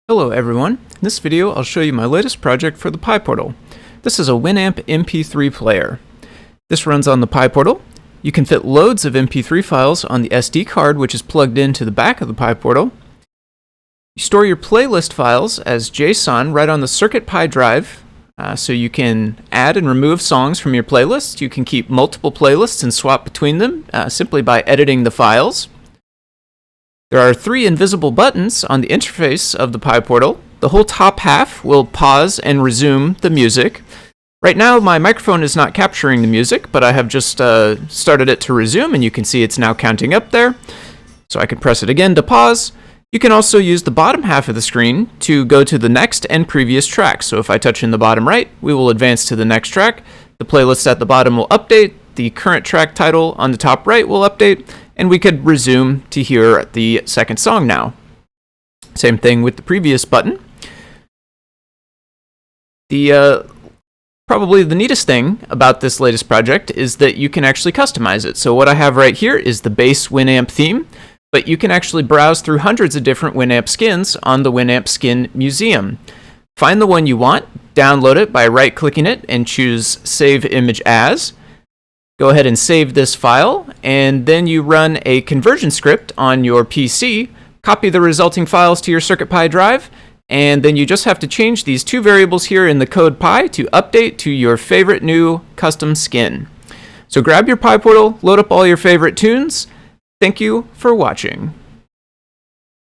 Hello everyone. In this video I'll show you my latest project for the PyPortal. This is a Winamp MP3 player. This runs on the PyPortal. You can fit loads of MP3 files on the SD card which is plugged into the back of the PyPortal. You store your playlist files as JSON right on the CircuitPy drive, so you can add and remove songs from your playlist. You can keep multiple playlists and swap between them simply by editing the files. There are 3 invisible buttons on the interface of the PyPortal. The whole top half will pause and resume the music. Right now my microphone is not capturing the music, but I have just started it to resume, and you can see it's now counting up there. So I can press it again to pause. You can also use the bottom half of the screen to go to the next and previous track. So if I touch in the bottom right, we will advance to the next track. The playlist at the bottom will update. The current track title on the top right will update, and we could resume to hear the second song now. Same thing with the previous button. Probably the neatest thing about this latest project is that you can actually customize it. So what I have right here is the base Winamp theme, but you can actually browse through hundreds of different Winamp skins on the Winamp Skin Museum. Find the one you want, download it by right-clicking it, and choose Save Image As. Go ahead and save this file, and then you run a conversion script on your PC, copy the resulting files to your CircuitPy drive, and then you just have to change these 2 variables here in the code Py to update to your favorite new custom skin. So grab your PyPortal, load up all your favorite tunes. Thank you for watching.